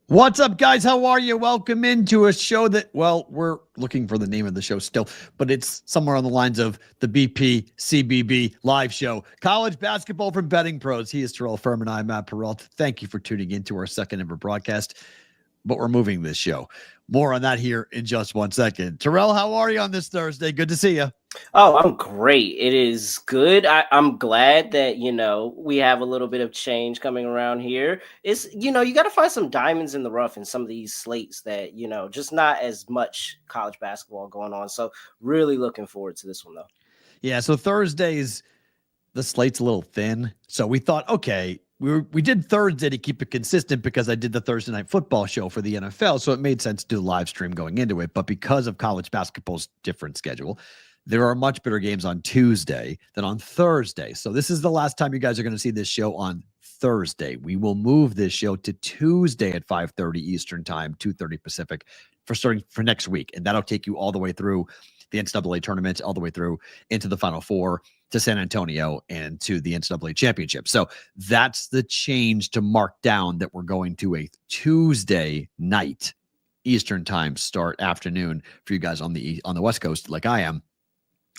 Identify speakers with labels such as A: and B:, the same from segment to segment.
A: What's up, guys? How are you? Welcome into a show that, well, we're looking for the name of the show still, but it's somewhere on the lines of the BP CBB live show. College basketball from BettingPros. He is Terrell, Furman. I'm Matt Perrault. Thank you for tuning into our second ever broadcast, but we're moving this show. More on that here in just 1 second. Terrell, how are you on this Thursday? Good to see you.
B: Oh, I'm great. It is good. I'm glad that, we have a little bit of change coming around here. You got to find some diamonds in the rough in some of these slates that, just not as much college basketball going on. So really looking forward to this one, though.
A: Yeah, so Thursdays, the slate's a little thin. So we thought, okay, we did Thursday to keep it consistent because I did the Thursday night football show for the NFL. So it made sense to do live stream going into it. But because of college basketball's different schedule, there are much better games on Tuesday than on Thursday. So this is the last time you guys are going to see this show on Thursday. We will move this show to Tuesday at 5:30 Eastern time, 2:30 Pacific for next week. And that'll take you all the way through the NCAA tournament, all the way through into the Final Four, to San Antonio, and to the NCAA championship. So that's the change to mark down, that we're going to a Tuesday night Eastern time start afternoon for you guys on the West Coast, like I am,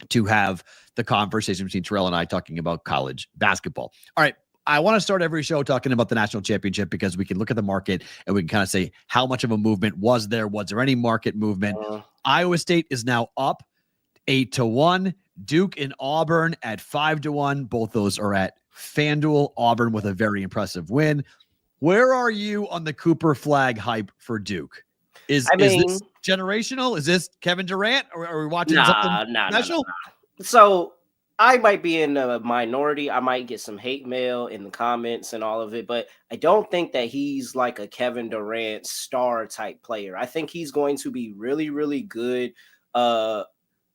A: to have the conversation between Terrell and I talking about college basketball. All right. I want to start every show talking about the national championship because we can look at the market and we can kind of say how much of a movement was there? Was there any market movement? Iowa State is now up 8-1. Duke and Auburn at 5-1. Both those are at FanDuel. Auburn with a very impressive win. Where are you on the Cooper Flag hype for Duke? Is this generational? Is this Kevin Durant? Or are we watching something special?
B: Nah. So I might be in a minority. I might get some hate mail in the comments and all of it, but I don't think that he's like a Kevin Durant star type player. I think he's going to be really, really good.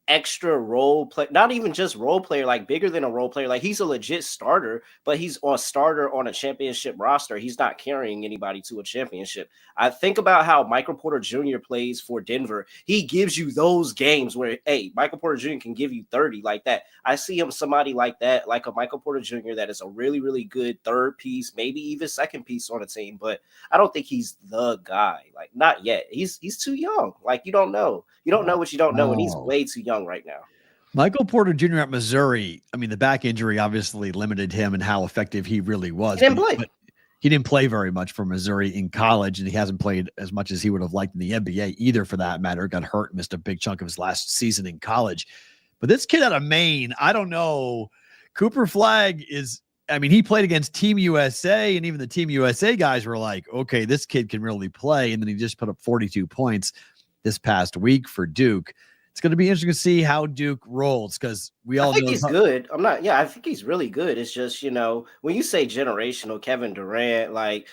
B: Extra role play, not even just role player, like bigger than a role player. Like he's a legit starter, but he's a starter on a championship roster. He's not carrying anybody to a championship. I think about how Michael Porter Jr. plays for Denver. He gives you those games where, hey, Michael Porter Jr. can give you 30 like that. I see him somebody like that, like a Michael Porter Jr. that is a really, really good third piece, maybe even second piece on a team. But I don't think he's the guy. Like not yet. He's too young. Like you don't know. You don't know what you don't know, and he's way too young right now.
A: Michael Porter Jr. at Missouri, I mean, the back injury obviously limited him and how effective he really was.
B: But
A: he didn't play very much for Missouri in college, and he hasn't played as much as he would have liked in the NBA either, for that matter. Got hurt, missed a big chunk of his last season in college. But this kid out of Maine, I don't know. Cooper Flag is, I mean, he played against Team USA, and even the Team USA guys were like, okay, this kid can really play. And then he just put up 42 points this past week for Duke. It's going to be interesting to see how Duke rolls, because we all know
B: he's good. I think he's really good. It's just, when you say generational Kevin Durant, like,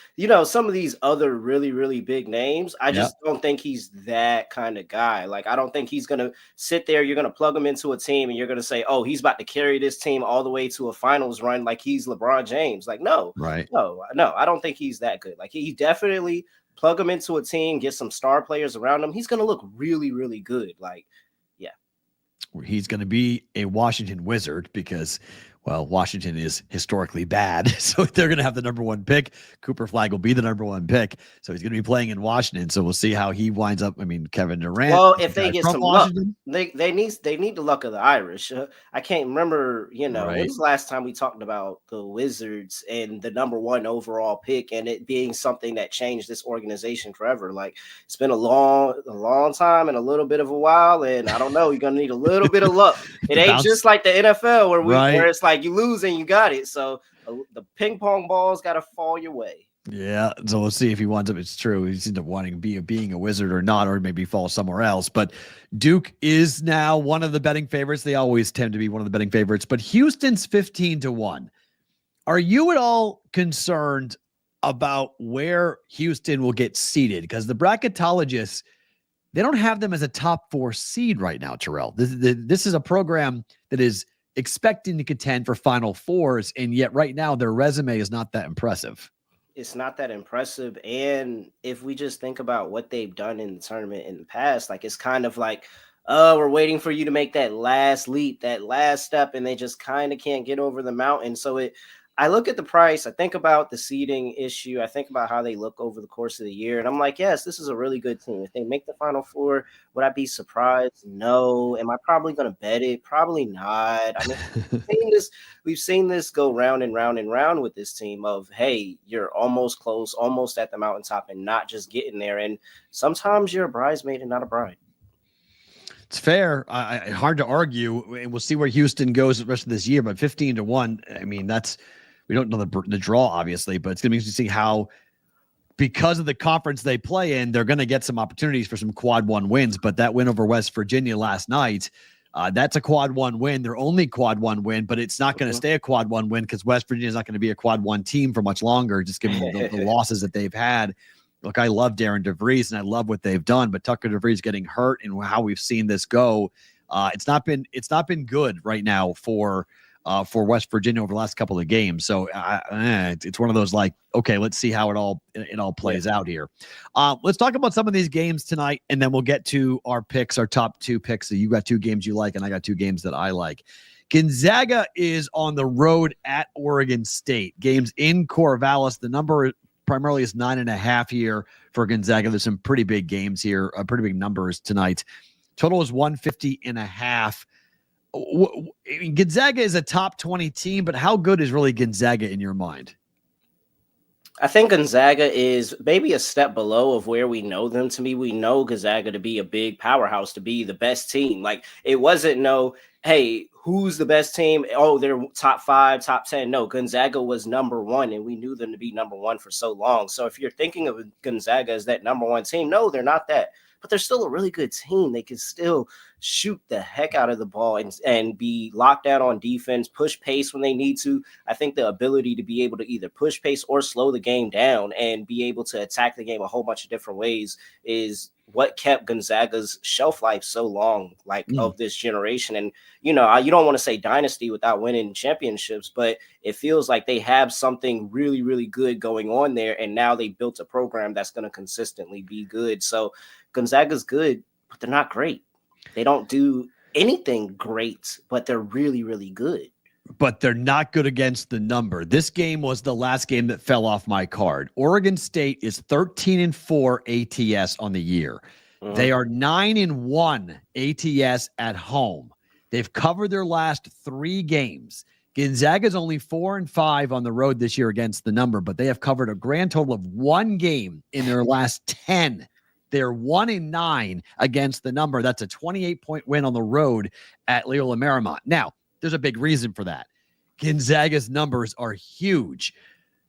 B: some of these other really, really big names, I just don't think he's that kind of guy. Like, I don't think he's going to sit there. You're going to plug him into a team and you're going to say, oh, he's about to carry this team all the way to a finals run like he's LeBron James. Like, no,
A: right?
B: No, I don't think he's that good. Like, he definitely plug him into a team, get some star players around him. He's going to look really, really good. Like,
A: he's going to be a Washington Wizard because, well, Washington is historically bad. So they're going to have the number one pick. Cooper Flag will be the number one pick. So he's going to be playing in Washington. So we'll see how he winds up. I mean, Kevin Durant.
B: Well, if they get some Washington luck, they need the luck of the Irish. I can't remember, when was the last time we talked about the Wizards and the number one overall pick and it being something that changed this organization forever. Like, it's been a long time and a little bit of a while. And I don't know, you're going to need a little bit of luck. It ain't just like the NFL where it's like you lose and you got it. So the ping pong ball's got to fall your way.
A: Yeah, so we'll see if he winds up. It's true. He's into wanting being a Wizard or not, or maybe fall somewhere else. But Duke is now one of the betting favorites. They always tend to be one of the betting favorites. But Houston's 15-1. Are you at all concerned about where Houston will get seated? Because the bracketologists, they don't have them as a top 4 seed right now, Terrell. This is a program that is expecting to contend for Final Fours, and yet right now their resume is not that impressive.
B: It's not that impressive. And if we just think about what they've done in the tournament in the past, like, it's kind of like, we're waiting for you to make that last leap, that last step, and they just kind of can't get over the mountain. So I look at the price. I think about the seeding issue. I think about how they look over the course of the year. And I'm like, yes, this is a really good team. If they make the Final Four, would I be surprised? No. Am I probably going to bet it? Probably not. I mean, we've seen this go round and round and round with this team of, hey, you're almost close, almost at the mountaintop and not just getting there. And sometimes you're a bridesmaid and not a bride.
A: It's fair. Hard to argue. And we'll see where Houston goes the rest of this year. But 15-1, I mean, we don't know the draw, obviously, but it's going to be interesting to see how, because of the conference they play in, they're going to get some opportunities for some quad one wins. But that win over West Virginia last night, that's a quad one win. Their only quad one win, but it's not going to stay a quad one win because West Virginia is not going to be a quad one team for much longer, just given the losses that they've had. Look, I love Darren DeVries and I love what they've done, but Tucker DeVries getting hurt and how we've seen this go, it's not been good right now for West Virginia over the last couple of games. So it's one of those like, okay, let's see how it all plays out here. Let's talk about some of these games tonight, and then we'll get to our picks, our top two picks. So you got two games you like, and I got two games that I like. Gonzaga is on the road at Oregon State. Games in Corvallis. The number primarily is 9.5 here for Gonzaga. There's some pretty big games here, pretty big numbers tonight. Total is 150.5. Gonzaga is a top 20 team, but how good is really Gonzaga in your mind?
B: I think Gonzaga is maybe a step below of where we know them to be. We know Gonzaga to be a big powerhouse, to be the best team. Like, it wasn't hey, who's the best team? Oh, they're top 5, top 10. No, Gonzaga was number 1, and we knew them to be number 1 for so long. So if you're thinking of Gonzaga as that number 1 team, no, they're not that. But they're still a really good team. They can still shoot the heck out of the ball and be locked down on defense, push pace when they need to. I think the ability to be able to either push pace or slow the game down and be able to attack the game a whole bunch of different ways is what kept Gonzaga's shelf life so long, of this generation. And, you don't want to say dynasty without winning championships, but it feels like they have something really, really good going on there. And now they built a program that's going to consistently be good. So Gonzaga's good, but they're not great. They don't do anything great, but they're really, really good.
A: But they're not good against the number. This game was the last game that fell off my card. Oregon State is 13-4 ATS on the year. Mm-hmm. They are 9-1 ATS at home. They've covered their last 3 games. Gonzaga's only 4-5 on the road this year against the number, but they have covered a grand total of 1 game in their last 10. They're 1-9 against the number. That's a 28-point win on the road at Loyola Marymount. Now, there's a big reason for that. Gonzaga's numbers are huge.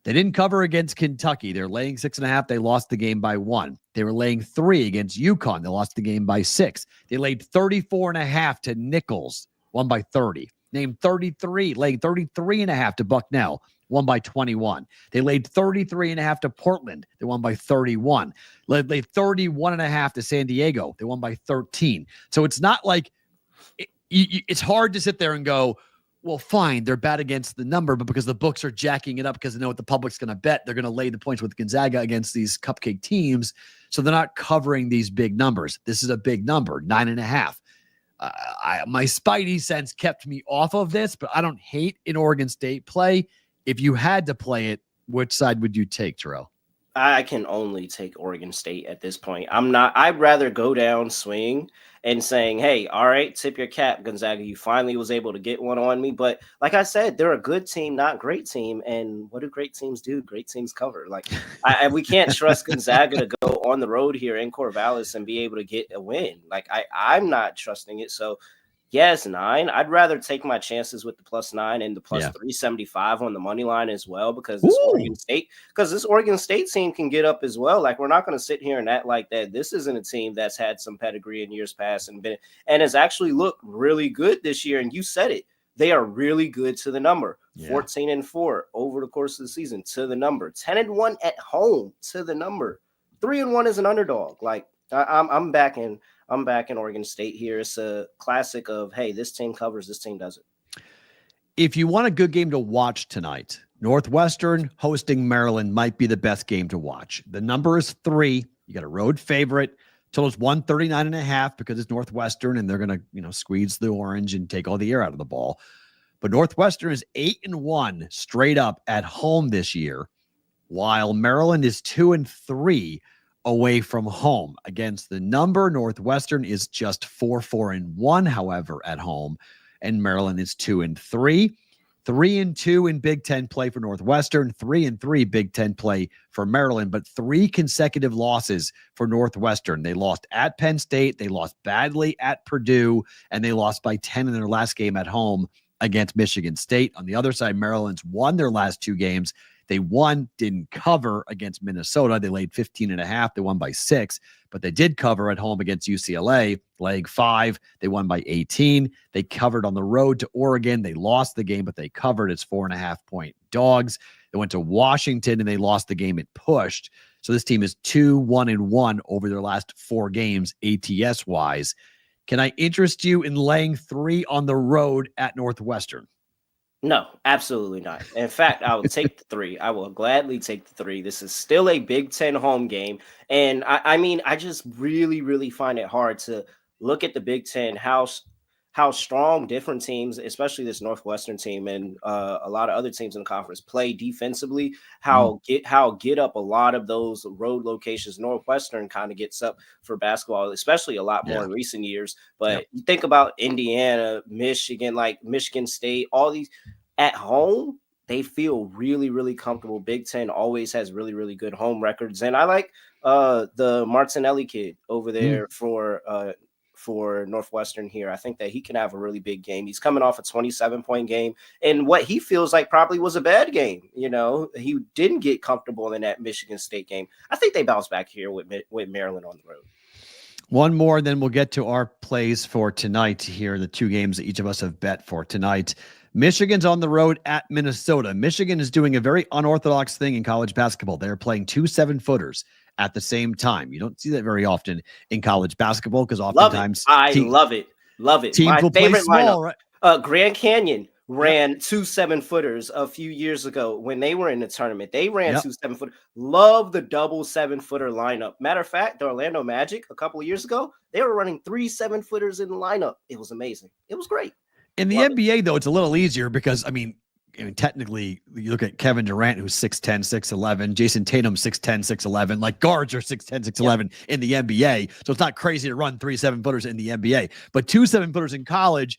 A: They didn't cover against Kentucky. They're laying 6.5. They lost the game by 1. They were laying 3 against UConn. They lost the game by 6. They laid 34.5 to Nichols, won by 30. Named 33, laying 33.5 to Bucknell, won by 21. They laid 33.5 to Portland. They won by 31. Laid 31.5 to San Diego. They won by 13. So it's not like it's hard to sit there and go, well, fine, they're bad against the number, but because the books are jacking it up because they know what the public's going to bet, they're going to lay the points with Gonzaga against these cupcake teams. So they're not covering these big numbers. This is a big number, 9.5. My spidey sense kept me off of this, but I don't hate an Oregon State play. If you had to play it, which side would you take, Terrell?
B: I can only take Oregon State at this point. I'd rather go down swing and saying, hey, all right, tip your cap, Gonzaga. You finally was able to get one on me. But like I said, they're a good team, not great team. And what do great teams do? Great teams cover. We can't trust Gonzaga to go on the road here in Corvallis and be able to get a win. I'm not trusting it. So yes, 9. I'd rather take my chances with the +9 and the plus 375 on the money line as well, because this Oregon State team can get up as well. We're not going to sit here and act like that. This isn't a team that's had some pedigree in years past and has actually looked really good this year. And you said it. They are really good to the number. 14-4 over the course of the season to the number. 10-1 at home to the number. 3-1 as an underdog. I'm backing Oregon State here. It's a classic of, hey, this team covers, this team doesn't.
A: If you want a good game to watch tonight, Northwestern hosting Maryland might be the best game to watch. The number is 3. You got a road favorite. Total's 139.5 because it's Northwestern and they're going to, squeeze the orange and take all the air out of the ball. But Northwestern is 8-1 straight up at home this year, while Maryland is 2-3 away from home. Against the number, Northwestern is just 4-1, however, at home, and Maryland is 2-3. 3-2 in Big Ten play for Northwestern, 3-3 Big Ten play for Maryland, but 3 consecutive losses for Northwestern. They lost at Penn State, they lost badly at Purdue, and they lost by 10 in their last game at home against Michigan State. On the other side, Maryland's won their last 2 games. They didn't cover against Minnesota. They laid 15.5. They won by 6, but they did cover at home against UCLA, laying 5. They won by 18. They covered on the road to Oregon. They lost the game, but they covered as 4.5-point dogs. They went to Washington and they lost the game. It pushed. So this team is 2-1-1 over their last 4 games, ATS wise. Can I interest you in laying 3 on the road at Northwestern?
B: No, absolutely not. In fact, I will take the 3. I will gladly take the 3. This is still a Big Ten home game. And I mean, I just really, really find it hard to look at the Big Ten, how strong different teams, especially this Northwestern team and a lot of other teams in the conference, play defensively, how get up a lot of those road locations. Northwestern kind of gets up for basketball, especially a lot more in recent years. But you think about Indiana, Michigan, like Michigan State, all these at home, they feel really, really comfortable. Big Ten always has really, really good home records. And I like the Martinelli kid over there for Northwestern here. I think that he can have a really big game. He's coming off a 27-point game and what he feels like probably was a bad game. You know, he didn't get comfortable in that Michigan State game. I think they bounce back here with Maryland on the road.
A: One more, then we'll get to our plays for tonight here, the 2 games that each of us have bet for tonight. Michigan's on the road at Minnesota. Michigan is doing a very unorthodox thing in college basketball. They're playing 2 7-footers at the same time. You don't see that very often in college basketball because oftentimes
B: love it. Teams
A: My will favorite play small,
B: lineup. Right? Grand Canyon ran 2 7-footers a few years ago when they were in the tournament. They ran 2 7-footers. Love the double 7-footer lineup. Matter of fact, the Orlando Magic a couple of years ago, they were running 3 7-footers in the lineup. It was amazing. It was great.
A: In the NBA, though, it's a little easier because, I mean, technically, you look at Kevin Durant, who's 6'10", 6'11", Jason Tatum, 6'10", 6'11", like guards are 6'10", 6'11" in the NBA. So it's not crazy to run 3 7-footers in the NBA. But 2 7-footers in college,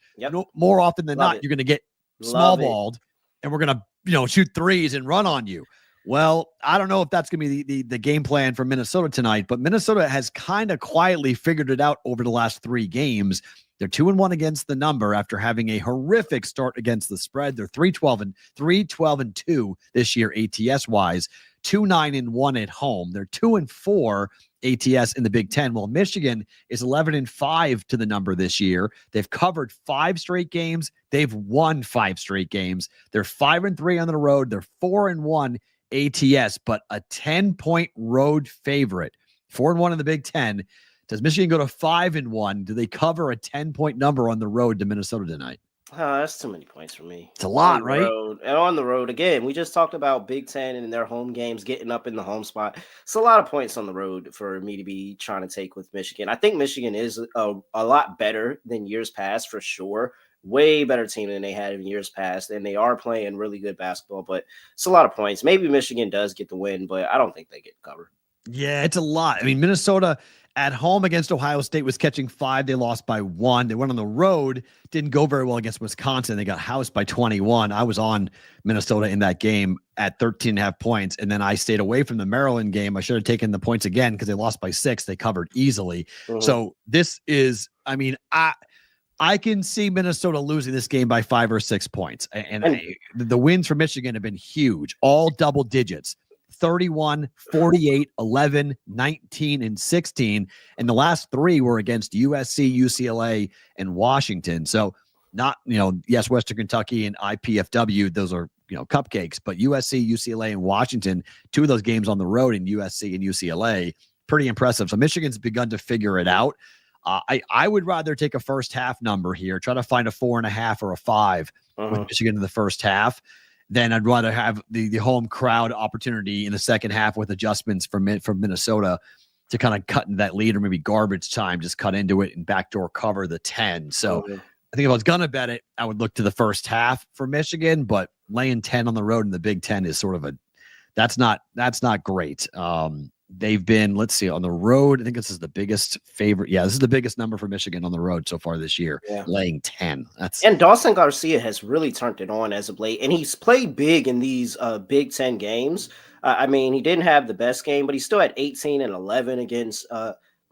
A: more often than not, you're going to get small balled and we're going to, shoot threes and run on you. Well, I don't know if that's going to be the game plan for Minnesota tonight, but Minnesota has kind of quietly figured it out over the last 3 games. They're 2-1 against the number after having a horrific start against the spread. They're 3-12-2 this year ATS wise, 2-9-1 at home. They're 2-4 ATS in the Big Ten. While Michigan is 11-5 to the number this year. They've covered 5 straight games. They've won 5 straight games. They're 5-3 on the road. They're 4-1 ATS, but a 10-point road favorite. 4-1 in the Big Ten. Does Michigan go to 5-1? Do they cover a 10-point number on the road to Minnesota tonight?
B: That's too many points for me.
A: It's a lot, right?
B: And on the road, again, we just talked about Big Ten and their home games, getting up in the home spot. It's a lot of points on the road for me to be trying to take with Michigan. I think Michigan is a lot better than years past, for sure. Way better team than they had in years past, and they are playing really good basketball, but it's a lot of points. Maybe Michigan does get the win, but I don't think they get covered.
A: Yeah, it's a lot. I mean, Minnesota at home against Ohio State was catching 5. They lost by 1. They went on the road, didn't go very well against Wisconsin. They got housed by 21. I was on Minnesota in that game at 13.5 points, and then I stayed away from the Maryland game. I should have taken the points again because they lost by 6. They covered easily. So this is, I mean, I can see Minnesota losing this game by 5 or 6 points. And the wins for Michigan have been huge, all double digits. 31, 48, 11, 19, and 16. And the last 3 were against USC, UCLA, and Washington. So not, yes, Western Kentucky and IPFW, those are, cupcakes, but USC, UCLA, and Washington, 2 of those games on the road in USC and UCLA, pretty impressive. So Michigan's begun to figure it out. I would rather take a first half number here, try to find a 4.5 or a 5 with Michigan in the first half. Then I'd rather have the home crowd opportunity in the second half with adjustments from Minnesota to kind of cut into that lead, or maybe garbage time, just cut into it and backdoor cover the 10. So I think if I was gonna bet it, I would look to the first half for Michigan, but laying 10 on the road in the Big Ten is sort of that's not great. They've been, let's see, on the road. I think this is the biggest favorite. Yeah, this is the biggest number for Michigan on the road so far this year,
B: Yeah.
A: laying 10.
B: And Dawson Garcia has really turned it on as of late, and he's played big in these Big Ten games. I mean, he didn't have the best game, but he still had 18 and 11 against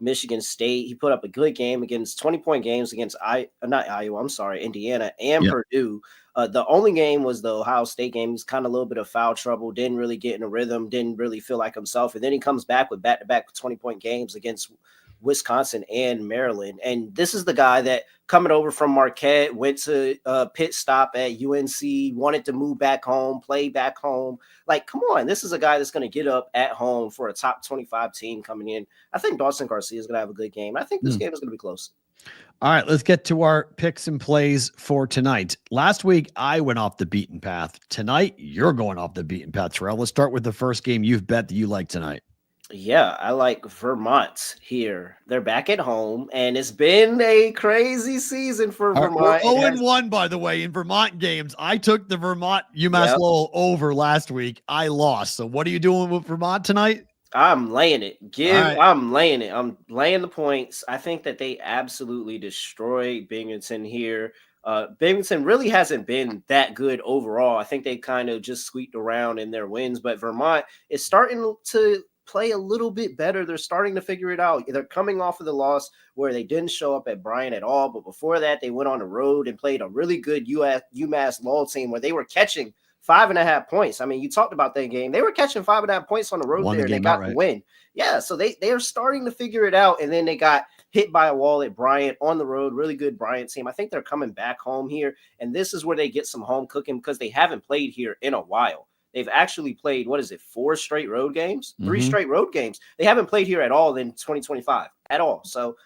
B: Michigan State. He put up a good game against 20-point games against not Iowa, I'm sorry, Indiana and Purdue. The only game was the Ohio State game. He's kind of a little bit of foul trouble, didn't really get in a rhythm, didn't really feel like himself. And then he comes back with back-to-back 20-point games against Wisconsin and Maryland. And this is the guy that coming over from Marquette, went to pit stop at UNC, wanted to move back home, play back home. Like, come on, this is a guy that's going to get up at home for a top 25 team coming in. I think Dawson Garcia is going to have a good game. I think this game is going to be close.
A: All right, let's get to our picks and plays for tonight. Last week, I went off the beaten path. Tonight, you're going off the beaten path, Terrell. Let's start with the first game you've bet that you like tonight.
B: Yeah, I like Vermont here. They're back at home, and it's been a crazy season for Vermont.
A: We're 0-1, by the way, in Vermont games. I took the Vermont UMass Lowell over last week. I lost. So what are you doing with Vermont tonight?
B: I'm laying it. I'm laying it. I'm laying the points. I think that they absolutely destroy Binghamton here. Binghamton really hasn't been that good overall. I think they kind of just squeaked around in their wins, but Vermont is starting to play a little bit better. They're starting to figure it out. They're coming off of the loss where they didn't show up at Bryant at all, but before that, they went on the road and played a really good UMass Lowell team where they were catching 5.5 points. I mean, you talked about that game. They were catching 5.5 points on the road there, and they got the win. Yeah, so they are starting to figure it out, and then they got hit by a wall at Bryant on the road. Really good Bryant team. I think they're coming back home here, and this is where they get some home cooking because they haven't played here in a while. They've actually played, 4 straight road games? 3 straight road games. They haven't played here at all in 2025, at all. So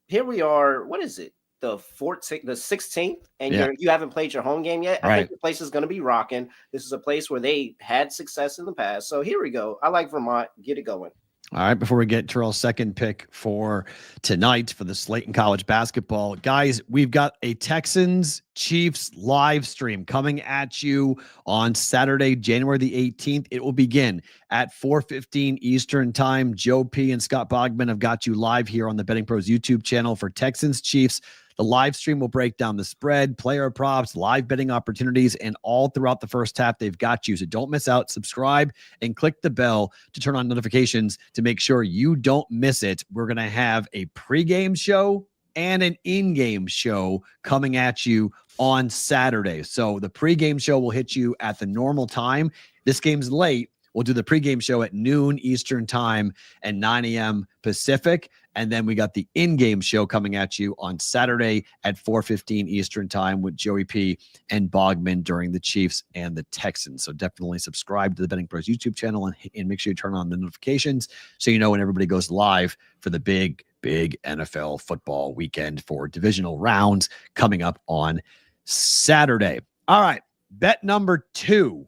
B: here we are. What is it? The 14th, the 16th, and you haven't played your home game yet. I think the place is going to be rocking. This is a place where they had success in the past. So here we go. I like Vermont. Get it going.
A: All right, before we get Terrell's second pick for tonight for the slate in college basketball, guys, we've got a Texans-Chiefs live stream coming at you on Saturday, January the 18th. It will begin at 4:15 Eastern time. Joe P. and Scott Bogman have got you live here on the Betting Pros YouTube channel for Texans-Chiefs. The live stream will break down the spread, player props, live betting opportunities, and all throughout the first half, they've got you. So don't miss out. Subscribe and click the bell to turn on notifications to make sure you don't miss it. We're going to have a pregame show and an in-game show coming at you on Saturday. So the pregame show will hit you at the normal time. This game's late. We'll do the pregame show at noon Eastern time and 9 a.m. Pacific. And then we got the in-game show coming at you on Saturday at 4:15 Eastern time with Joey P. and Bogman during the Chiefs and the Texans. So definitely subscribe to the Betting Pros YouTube channel and make sure you turn on the notifications so you know when everybody goes live for the big NFL football weekend for divisional rounds coming up on Saturday. All right. Bet number 2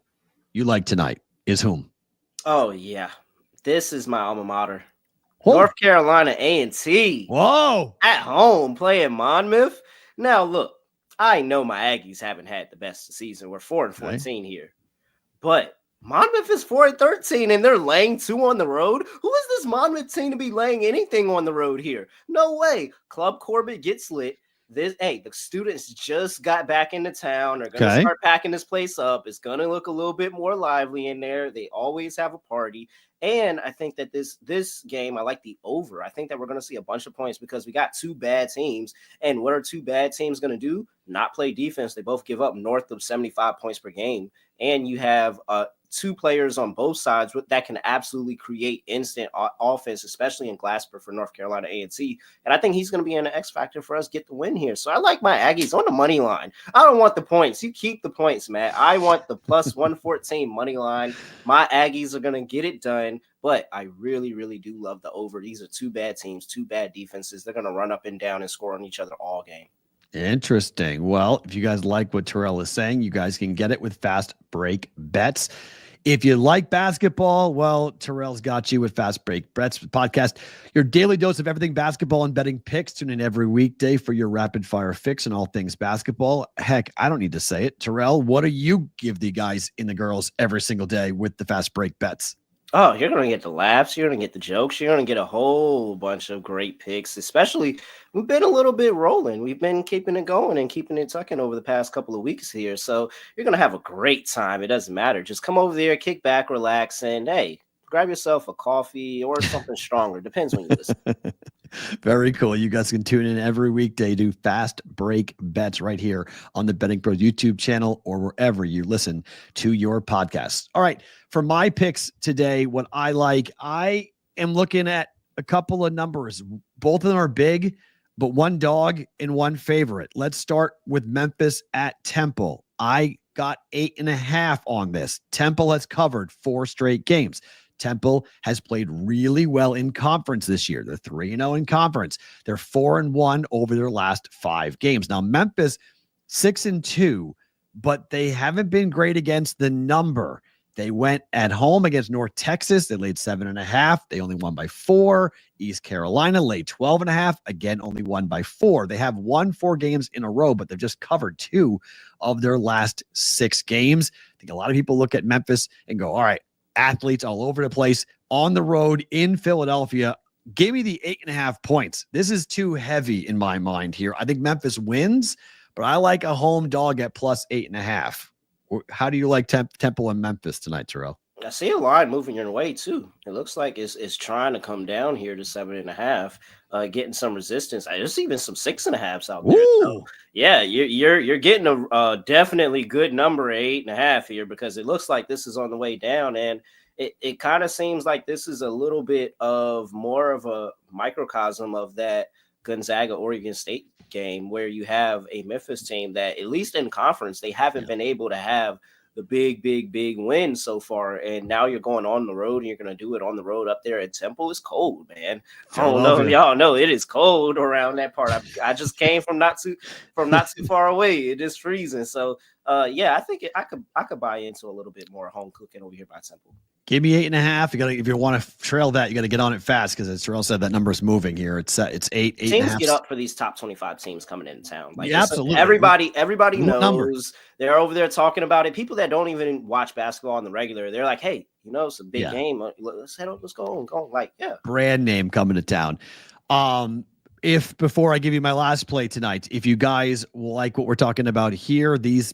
A: you like tonight is whom?
B: Oh, yeah. This is my alma mater. Whoa. North Carolina A&T.
A: Whoa.
B: At home playing Monmouth. Now, look, I know my Aggies haven't had the best season. We're 4-14 here. But Monmouth is 4-13, and they're laying 2 on the road. Who is this Monmouth team to be laying anything on the road here? No way. Club Corbett gets lit. The students just got back into town. They're going to start packing this place up. It's going to look a little bit more lively in there. They always have a party. And I think that this game, I like the over. I think that we're going to see a bunch of points because we got 2 bad teams. And what are 2 bad teams going to do? Not play defense. They both give up north of 75 points per game. And you have 2 players on both sides that can absolutely create instant offense, especially in Glasper for North Carolina A&T. And I think he's going to be an X factor for us get the win here. So I like my Aggies on the money line. I don't want the points. You keep the points, Matt. I want the plus 114 money line. My Aggies are going to get it done. But I really, really do love the over. These are 2 bad teams, 2 bad defenses. They're going to run up and down and score on each other all game.
A: Interesting. Well, if you guys like what Terrell is saying, you guys can get it with fast break bets. If you like basketball, well, Terrell's got you with Fast Break Bets podcast, your daily dose of everything basketball and betting picks. Tune in every weekday for your rapid fire fix on all things basketball. Heck, I don't need to say it. Terrell, what do you give the guys and the girls every single day with the Fast Break Bets?
B: Oh, you're going to get the laughs. You're going to get the jokes. You're going to get a whole bunch of great picks, especially we've been a little bit rolling. We've been keeping it going and keeping it tucking over the past couple of weeks here. So you're going to have a great time. It doesn't matter. Just come over there, kick back, relax, and hey, grab yourself a coffee or something stronger. Depends when you listen.
A: Very cool. You guys can tune in every weekday to Fast Break Bets right here on the Betting Pros YouTube channel or wherever you listen to your podcasts. All right. For my picks today, what I like, I am looking at a couple of numbers. Both of them are big, but one dog and one favorite. Let's start with Memphis at Temple. I got 8.5 on this. Temple has covered 4 straight games. Temple has played really well in conference this year. They're 3-0 in conference. They're 4-1 over their last 5 games. Now, Memphis 6-2, but they haven't been great against the number. They went at home against North Texas. They laid 7.5. They only won by 4. East Carolina laid 12.5. Again, only won by 4. They have won 4 games in a row, but they've just covered 2 of their last 6 games. I think a lot of people look at Memphis and go, all right, athletes all over the place on the road in Philadelphia. Give me the 8.5 points. This is too heavy in my mind here. I think Memphis wins, but I like a home dog at plus 8.5. How do you like Temple and Memphis tonight, Terrell?
B: I see a line moving your way too. It looks like it's trying to come down here to 7.5, getting some resistance. There's even some 6.5s out there. So, yeah, you're getting a definitely good number, 8.5 here, because it looks like this is on the way down, and it kind of seems like this is a little bit of more of a microcosm of that Gonzaga Oregon State game, where you have a Memphis team that, at least in conference, they haven't been able to have the big win so far, and now you're going on the road and you're going to do it on the road up there at Temple. Is cold, man. I don't know if y'all know it is cold around that part. I just came from not too far away. It is freezing. So yeah, I think I could buy into a little bit more home cooking over here by Temple.
A: Give me 8.5. You got to, if you want to trail that, you got to get on it fast, because as Terrell said, that number is moving here. It's 8.
B: Teams get up for these top 25 teams coming into town. Like,
A: yeah, absolutely.
B: Everybody knows number. They're over there talking about it. People that don't even watch basketball on the regular, they're like, hey, it's a big game. Let's head up. Let's go. Like, yeah.
A: Brand name coming to town. If before I give you my last play tonight, if you guys like what we're talking about here, these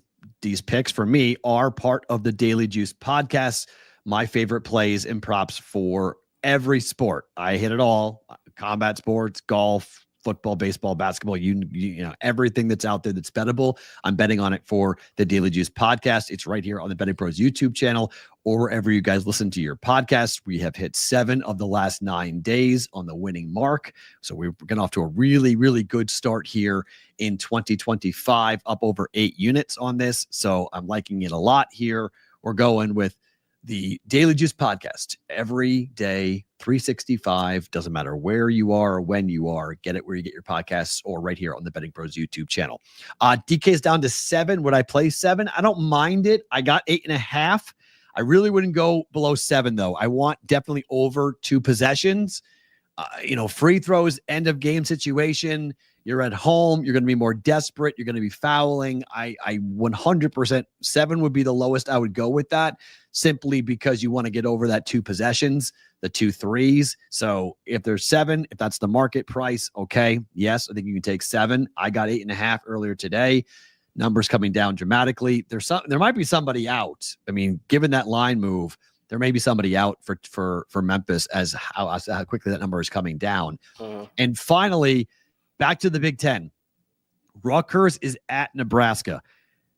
A: picks for me are part of the Daily Juice podcast. My favorite plays and props for every sport. I hit it all: combat sports, golf, football, baseball, basketball, you know, everything that's out there that's bettable. I'm betting on it for the Daily Juice podcast. It's right here on the Betting Pros YouTube channel, or wherever you guys listen to your podcasts. We have hit 7 of the last 9 days on the winning mark. So we're getting off to a really, really good start here in 2025, up over 8 units on this. So I'm liking it a lot here. We're going with the Daily Juice podcast every day, 365. Doesn't matter where you are or when you are. Get it where you get your podcasts, or right here on the Betting Pros YouTube channel. DK is down to 7. Would I play 7? I don't mind it. I got 8.5. I really wouldn't go below 7 though. I want definitely over 2 possessions. Free throws, end of game situation. You're at home. You're going to be more desperate. You're going to be fouling. I 100%, 7 would be the lowest I would go with that, simply because you want to get over that 2 possessions, the 2 threes. So if there's 7, if that's the market price, okay. Yes, I think you can take 7. I got 8.5 earlier today. Numbers coming down dramatically. There might be somebody out. I mean, given that line move, there may be somebody out for Memphis as how quickly that number is coming down. And finally, back to the Big Ten. Rutgers is at Nebraska.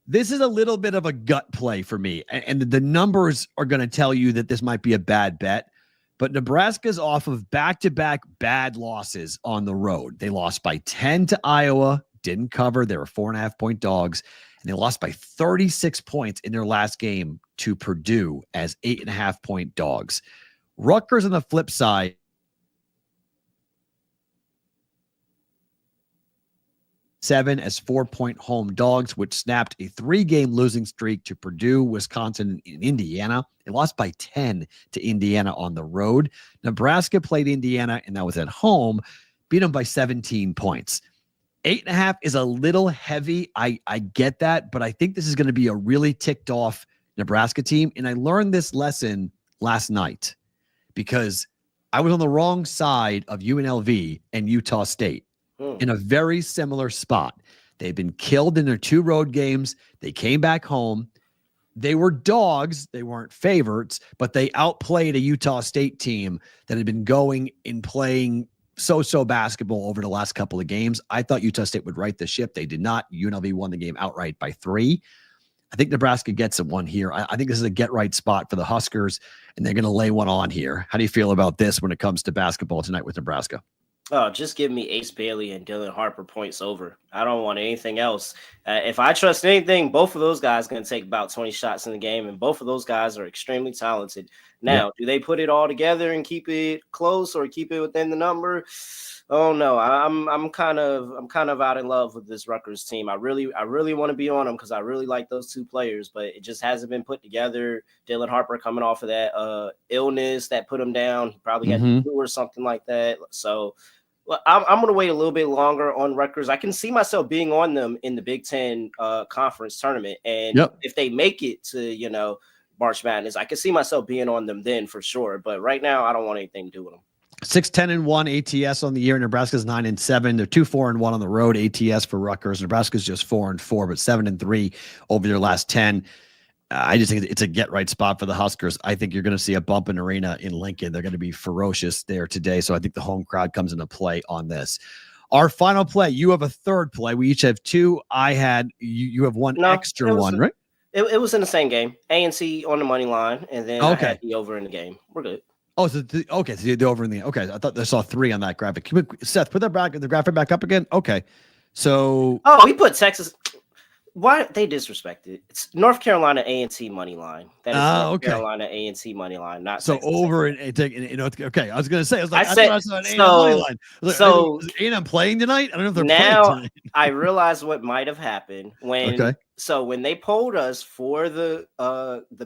A: This is a little bit of a gut play for me, and the numbers are going to tell you that this might be a bad bet. But Nebraska's off of back-to-back bad losses on the road. They lost by 10 to Iowa, didn't cover. They were 4.5-point dogs, and they lost by 36 points in their last game to Purdue as 8.5-point dogs. Rutgers on the flip side 7 as 4-point home dogs, which snapped a 3-game losing streak to Purdue, Wisconsin, and Indiana. They lost by 10 to Indiana on the road. Nebraska played Indiana, and that was at home, beat them by 17 points. 8.5 is a little heavy. I get that, but I think this is going to be a really ticked off Nebraska team. And I learned this lesson last night because I was on the wrong side of UNLV and Utah State in a very similar spot. They've been killed in their 2 road games. They came back home. They were dogs. They weren't favorites, but they outplayed a Utah State team that had been going and playing so basketball over the last couple of games. I thought Utah State would right the ship. They did not. UNLV won the game outright by 3. I think Nebraska gets one here. I think this is a get-right spot for the Huskers, and they're going to lay one on here. How do you feel about this when it comes to basketball tonight with Nebraska?
B: Oh, just give me Ace Bailey and Dylan Harper points over. I don't want anything else. If I trust anything, both of those guys are going to take about 20 shots in the game, and both of those guys are extremely talented. Now, do they put it all together and keep it close or keep it within the number? Oh no, I'm kind of out in love with this Rutgers team. I really want to be on them because I really like those 2 players, but it just hasn't been put together. Dylan Harper coming off of that illness that put him down. He probably had the flu or something like that. So I'm going to wait a little bit longer on Rutgers. I can see myself being on them in the Big Ten conference tournament, and if they make it to March Madness, I can see myself being on them then for sure. But right now, I don't want anything to do with them.
A: 6-10-1 ATS on the year. Nebraska's 9-7. They're 2-4-1 on the road. ATS for Rutgers. Nebraska's just 4-4, but 7-3 over their last 10. I just think it's a get right spot for the Huskers. I think you're going to see a bump in arena in Lincoln. They're going to be ferocious there today. So I think the home crowd comes into play on this. Our final play. You have a third play. We each have 2. I had you have one extra one, right?
B: It was in the same game. A&C on the money line, and then I had the over in the game. We're good.
A: Oh, so the over in the okay. I thought I saw 3 on that graphic. Seth, put that back, the graphic back up again. Okay, so
B: he put Texas. Why they disrespected? It's North Carolina A&T money line. That is North Carolina A&T money line, not
A: so
B: Texas
A: over
B: A&M.
A: and okay. I was going to say, I
B: said
A: I saw an A&M money line. So A&M playing tonight? I don't know if they're playing tonight.
B: I realized what might have happened when. So when they polled us for the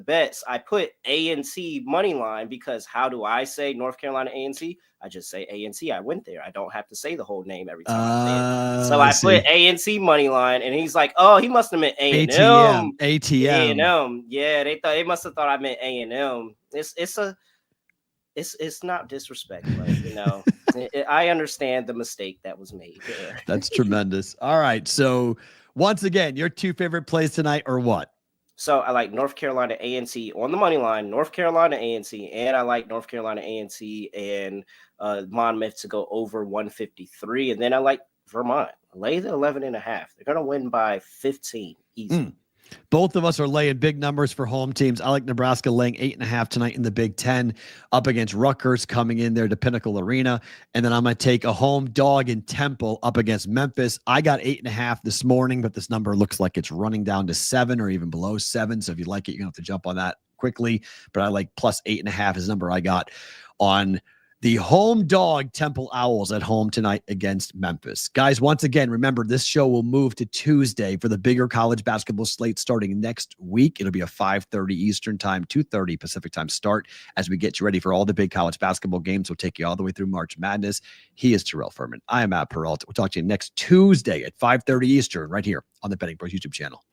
B: bets, I put A&T money line because how do I say North Carolina A&T? I just say A&T. I went there. I don't have to say the whole name every time I say it. So I put A&T money line, and he's like, "Oh, he must have meant A&M."
A: ATM.
B: A&M. Yeah, they must have thought I meant A&M. It's not disrespect, but I understand the mistake that was made. Yeah.
A: That's tremendous. All right, so once again, your 2 favorite plays tonight are what?
B: So I like North Carolina A&T on the money line, North Carolina A&T, and I like North Carolina A&T and Monmouth to go over 153. And then I like Vermont, lay the 11.5. They're going to win by 15 easy.
A: Both of us are laying big numbers for home teams. I like Nebraska laying 8.5 tonight in the Big Ten up against Rutgers coming in there to Pinnacle Arena. And then I'm going to take a home dog in Temple up against Memphis. I got 8.5 this morning, but this number looks like it's running down to 7 or even below 7. So if you like it, you're going to have to jump on that quickly. But I like plus 8.5 is the number I got on the home dog Temple Owls at home tonight against Memphis. Guys, once again, remember this show will move to Tuesday for the bigger college basketball slate starting next week. It'll be a 5:30 Eastern time, 2:30 Pacific time start as we get you ready for all the big college basketball games. We'll take you all the way through March Madness. He is Terrell Furman. I am Perrault. We'll talk to you next Tuesday at 5:30 Eastern right here on the BettingPros YouTube channel.